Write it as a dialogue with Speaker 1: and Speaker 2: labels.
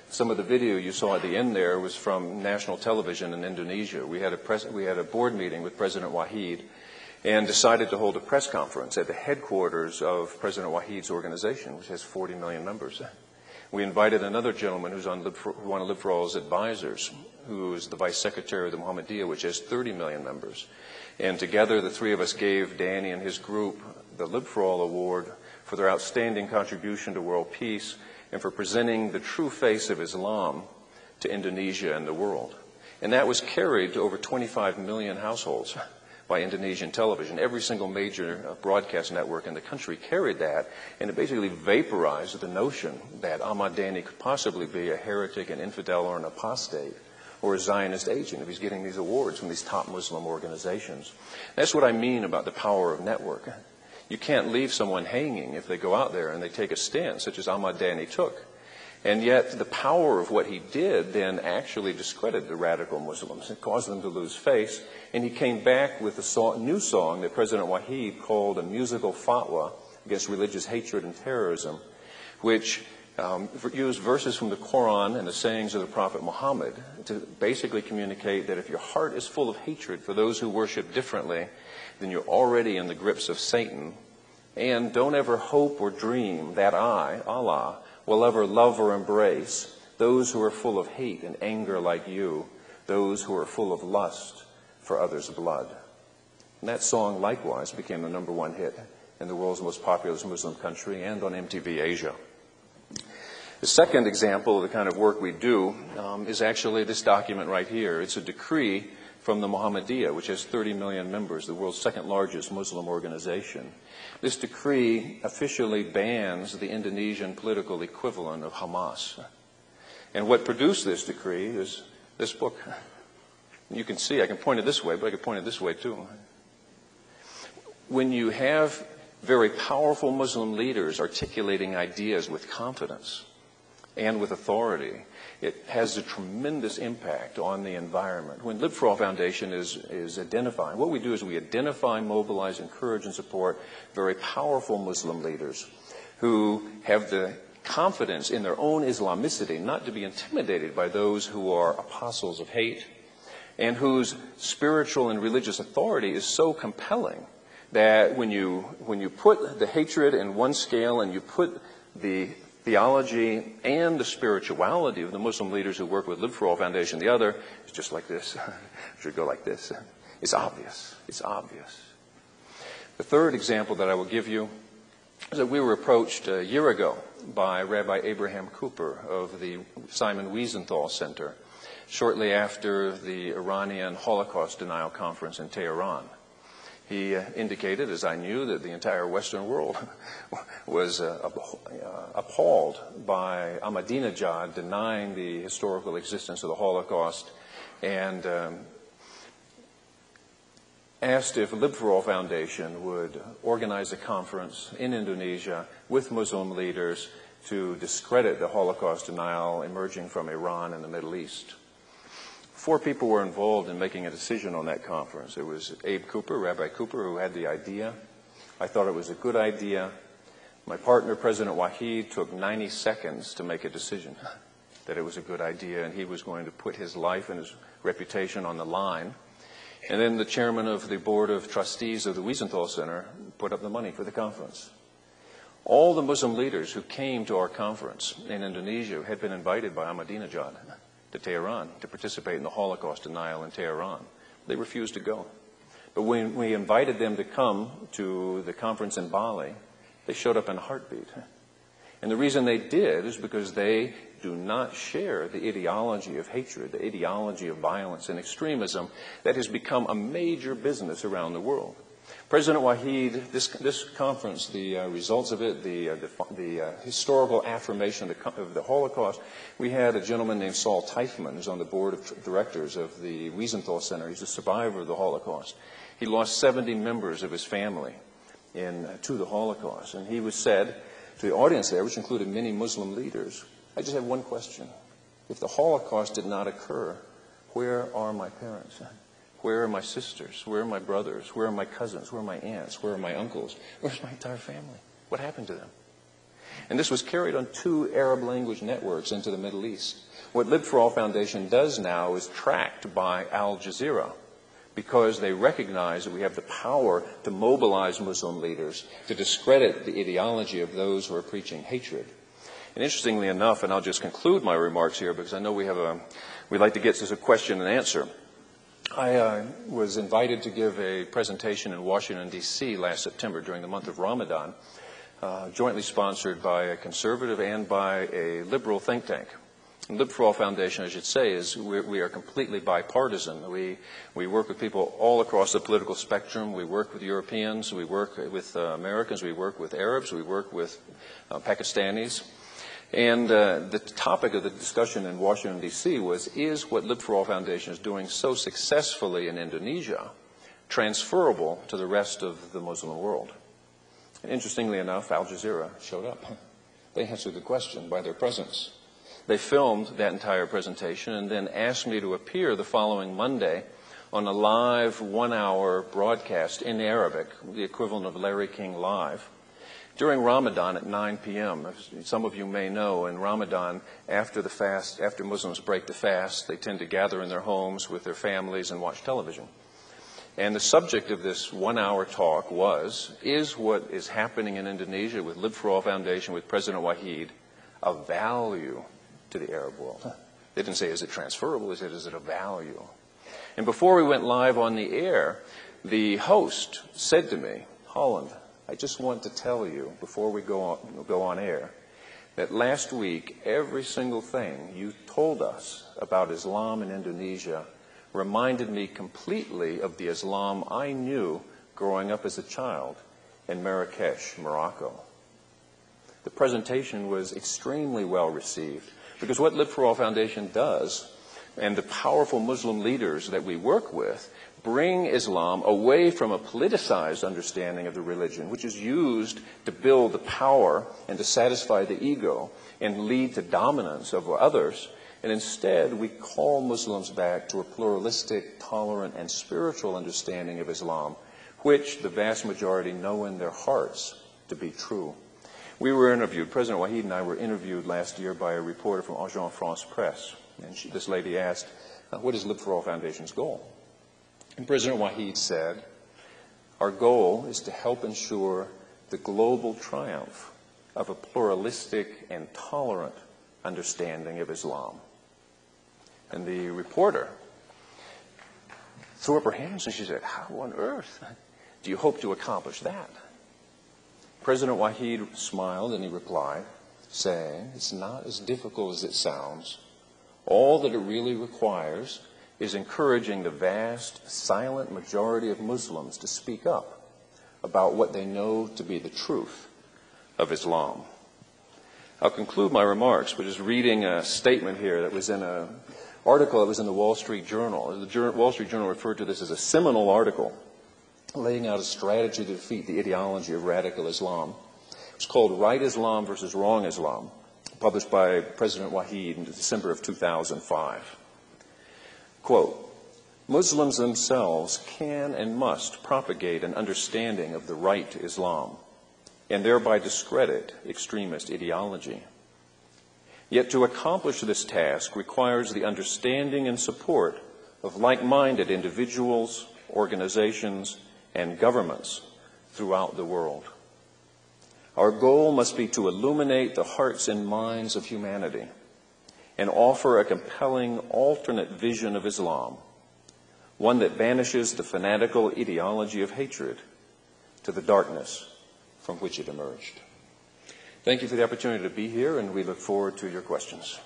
Speaker 1: Some of the video you saw at the end there was from national television in Indonesia. We had a board meeting with President Wahid and decided to hold a press conference at the headquarters of President Wahid's organization, which has 40 million members. We invited another gentleman who's on one of LibForAll's advisors, who is the vice secretary of the Muhammadiyah, which has 30 million members. And together, the three of us gave Danny and his group the LibForAll Award for their outstanding contribution to world peace and for presenting the true face of Islam to Indonesia and the world. And that was carried to over 25 million households by Indonesian television. Every single major broadcast network in the country carried that, and it basically vaporized the notion that Ahmad Dhani could possibly be a heretic, an infidel, or an apostate, or a Zionist agent if he's getting these awards from these top Muslim organizations. That's what I mean about the power of network. You can't leave someone hanging if they go out there and they take a stand, such as Ahmad Dhani took. And yet the power of what he did then actually discredited the radical Muslims. It caused them to lose face. And he came back with a new song that President Wahid called a musical fatwa against religious hatred and terrorism, which used verses from the Quran and the sayings of the Prophet Muhammad to basically communicate that if your heart is full of hatred for those who worship differently, then you're already in the grips of Satan. And don't ever hope or dream that I, Allah, will ever love or embrace those who are full of hate and anger like you, those who are full of lust for others' blood. And that song likewise became the #1 hit in the world's most populous Muslim country and on MTV Asia. The second example of the kind of work we do is actually this document right here. It's a decree from the Muhammadiyah, which has 30 million members, the world's second largest Muslim organization. This decree officially bans the Indonesian political equivalent of Hamas. And what produced this decree is this book. You can see, I can point it this way, but I can point it this way too. When you have very powerful Muslim leaders articulating ideas with confidence and with authority, it has a tremendous impact on the environment. When LibForAll Foundation is identifying, what we do is we identify, mobilize, encourage, and support very powerful Muslim leaders who have the confidence in their own Islamicity not to be intimidated by those who are apostles of hate, and whose spiritual and religious authority is so compelling that when you put the hatred in one scale and you put the theology and the spirituality of the Muslim leaders who work with LibForAll Foundation, the other, it's just like this. It should go like this. It's obvious. It's obvious. The third example that I will give you is that we were approached a year ago by Rabbi Abraham Cooper of the Simon Wiesenthal Center shortly after the Iranian Holocaust Denial Conference in Tehran. He indicated, as I knew, that the entire Western world was appalled by Ahmadinejad denying the historical existence of the Holocaust, and asked if LibForAll Foundation would organize a conference in Indonesia with Muslim leaders to discredit the Holocaust denial emerging from Iran and the Middle East. 4 people were involved in making a decision on that conference. It was Abe Cooper, Rabbi Cooper, who had the idea. I thought it was a good idea. My partner, President Wahid, took 90 seconds to make a decision that it was a good idea, and he was going to put his life and his reputation on the line. And then the chairman of the board of trustees of the Wiesenthal Center put up the money for the conference. All the Muslim leaders who came to our conference in Indonesia had been invited by Ahmadinejad to Tehran to participate in the Holocaust denial in Tehran. They refused to go. But when we invited them to come to the conference in Bali, they showed up in a heartbeat. And the reason they did is because they do not share the ideology of hatred, the ideology of violence and extremism that has become a major business around the world. President Wahid, this conference, the results of it, the historical affirmation of the Holocaust, we had a gentleman named Saul Teifman, who's on the board of directors of the Wiesenthal Center. He's a survivor of the Holocaust. He lost 70 members of his family to the Holocaust. And he was said to the audience there, which included many Muslim leaders, I just have one question. If the Holocaust did not occur, where are my parents? Where are my sisters? Where are my brothers? Where are my cousins? Where are my aunts? Where are my uncles? Where's my entire family? What happened to them? And this was carried on 2 Arab language networks into the Middle East. What LibForAll Foundation does now is tracked by Al Jazeera, because they recognize that we have the power to mobilize Muslim leaders to discredit the ideology of those who are preaching hatred. And interestingly enough, and I'll just conclude my remarks here because I know we'd like to get to a question and answer. I was invited to give a presentation in Washington, D.C. last September during the month of Ramadan, jointly sponsored by a conservative and by a liberal think tank. And LibForAll Foundation, I should say, is we are completely bipartisan. We work with people all across the political spectrum. We work with Europeans. We work with Americans. We work with Arabs. We work with Pakistanis. And the topic of the discussion in Washington, D.C. was, is what LibForAll Foundation is doing so successfully in Indonesia transferable to the rest of the Muslim world? And interestingly enough, Al Jazeera showed up. They answered the question by their presence. They filmed that entire presentation and then asked me to appear the following Monday on a live 1-hour broadcast in Arabic, the equivalent of Larry King Live, during Ramadan at 9 p.m. Some of you may know, in Ramadan, after the fast, after Muslims break the fast, they tend to gather in their homes with their families and watch television. And the subject of this 1-hour talk was, is what is happening in Indonesia with LibForAll Foundation, with President Wahid, of value to the Arab world? They didn't say, is it transferable? They said, is it of value? And before we went live on the air, the host said to me, Holland, I just want to tell you, before we go on air, that last week, every single thing you told us about Islam in Indonesia reminded me completely of the Islam I knew growing up as a child in Marrakesh, Morocco. The presentation was extremely well received, because what LibForAll Foundation does, and the powerful Muslim leaders that we work with, bring Islam away from a politicized understanding of the religion, which is used to build the power and to satisfy the ego and lead to dominance over others. And instead, we call Muslims back to a pluralistic, tolerant, and spiritual understanding of Islam, which the vast majority know in their hearts to be true. We were interviewed, President Wahid and I were interviewed last year by a reporter from Agence France-Presse. And this lady asked, what is LibForAll Foundation's goal? And President Wahid said, our goal is to help ensure the global triumph of a pluralistic and tolerant understanding of Islam. And the reporter threw up her hands and she said, how on earth do you hope to accomplish that? President Wahid smiled and he replied, saying, it's not as difficult as it sounds. All that it really requires is encouraging the vast, silent majority of Muslims to speak up about what they know to be the truth of Islam. I'll conclude my remarks by just reading a statement here that was in an article that was in the Wall Street Journal. The Wall Street Journal referred to this as a seminal article laying out a strategy to defeat the ideology of radical Islam. It's called Right Islam versus Wrong Islam, published by President Wahid in December of 2005. Quote, Muslims themselves can and must propagate an understanding of the right Islam and thereby discredit extremist ideology. Yet to accomplish this task requires the understanding and support of like-minded individuals, organizations, and governments throughout the world. Our goal must be to illuminate the hearts and minds of humanity and offer a compelling alternate vision of Islam, one that banishes the fanatical ideology of hatred to the darkness from which it emerged. Thank you for the opportunity to be here, and we look forward to your questions.